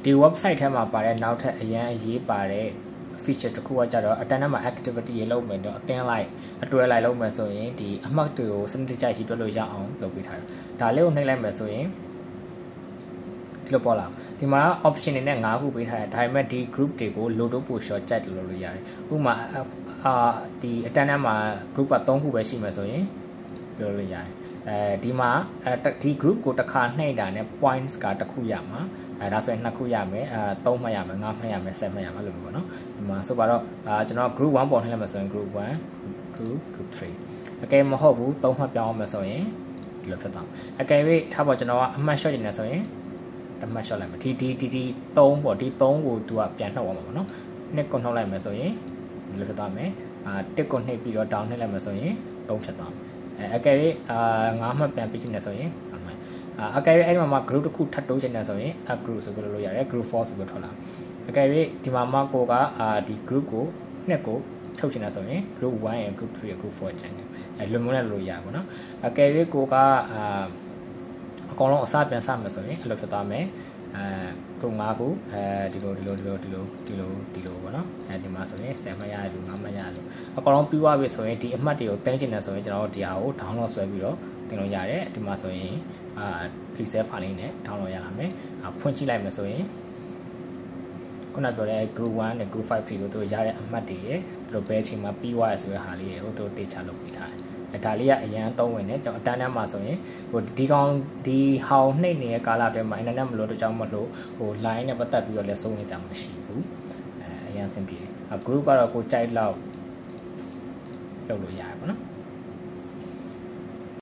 ဒီ website ထဲမှာပါတဲ့နောက်ထပ်အရန်အရေးပါတဲ့ feature တစ်ခုကကြတော့အတန်းထဲမှာ activity ရေလုပ်မယ်တော့အတင်းလိုက်အတွဲလိုက်လုပ်မယ်ဆိုရင်ဒီအမှတ်တွေကိုစနစ်တကျရှိတွက်လို့ရအောင်လုပ်ပေးထားတယ်ဒါလေးကိုနှိပ်လိုက်မယ်ဆိုရင်ဒီလိုပေါ်လာဒီမှာ option တွေနဲ့5ခုပေးထားတယ်ဒါပေမဲ့ဒီ group တွေကို load ပို့ short ကြိုက်လို့ရတယ်ဥပမာဒီအတန်းထဲမှာ group က3ခုပဲရှိမယ်ဆိုရင်လုပ်လို့ရတယ်ဒီမှာဒီ group ကိုတစ်ခါနှိပ်တာနဲ့ points ကတစ်ခုရမှာဒါဆိုရင်2ခုရမယ်3မှတ်ရမယ်5မှတ်ရမယ်7မှတ်ရမယ်လို့ပေါ့နော်ဒီမှာဆိုပါတော့ကျွန်တော် group 1ပေါ်နှိပ်လိုက်မယ်ဆိုရင် group 1 group 3အကယ်မဟုတ်ဘူး3မှတ်ပြောင်းအောင်မယ်ဆိုရင်ဒီလိုဖြစ်သွားမယ်အကယ်၍ထားပါကျွန်တော်ကအမှတ် short နေဆိုရင်တမှတ် short လိုက်မယ်ဒီ3ပေါ့ဒီ3ကိုသူကပြန်နှုတ်အောင်ပါပေါ့နော်နှစ်ကိုနှုတ်လိုက်မယ်ဆိုရင်ဒီလိုဖြစ်သွားမယ်တစ်ကိုနှိပ်ပြီးတော့ down နှိပ်လိုက်မယ်ဆိုရင်3ဖြစ်သွားမယ်အကယ်၍5မှတ်ပြန်ပြီးချင်တယ်ဆိုရင်အကယ်၍အဲ့ဒီမှာ group တစ်ခုထပ်တိုးချင်တယ်ဆိုရင် group ဆိုပြီးလို့ရတယ် group 4ဆိုပြီးထွက်လာအကယ်၍ဒီမှာကိုကဒီ group ကိုနှစ်ကိုထုတ်ချင်တယ်ဆိုရင် group 1ရယ် group 3ရယ် group 4ကျန်တယ်လွန်မနဲ့လို့ရပါတော့အကယ်၍ကိုကအကောင်လုံးအစပြန်စမယ်ဆိုရင်အဲ့လိုဖြစ်သွားမယ်group 5ကိုဒီလိုပေါ့နော်ဒီမှာဆိုရင်7မှတ်ရတယ်လို့5မှတ်ရတယ်လို့အကောင်လုံးပြီးသွားပြီဆိုရင်ဒီအမှတ်တွေကိုတင်ချင်တယ်ဆိုရင်ကျွန်တော်တို့ဒီဟာကို download ဆွဲပြီးတော့တင်လို့ရတယ်ဒီမှာဆိုရင် Excel file လေးနဲ့ download ရလာမယ်ဖွင့်ကြည့်လိုက်မယ်ဆိုရင်ခုနပြောတဲ့ group 1နဲ့ group 5 တွေကိုတို့ရတဲ့အမှတ်တွေရယ်တို့ဘယ်အချိန်မှာပြီးသွားရဆိုတဲ့ဟာလေးတွေကိုတို့တေချာလုပ်ပေးထားတယ်ဒါလေးကအရန်သုံးဝင်တယ်ကျွန်တော်အတန်းတန်းမှာဆိုရင်ဟိုဒီဟောင်းနှိပ်နေတဲ့ကာလအတွင်းမှာ internet မလို့တော့ကြောင်းမလို့ဟို line နဲ့ပတ်သက်ပြီးတော့လည်းစိုးနေကြမှာမရှိဘူးအရန်ဆင်ပြေတယ် group ကတော့ကိုကြိုက်လောက်လုပ်လို့ရတယ်ပေါ့နော်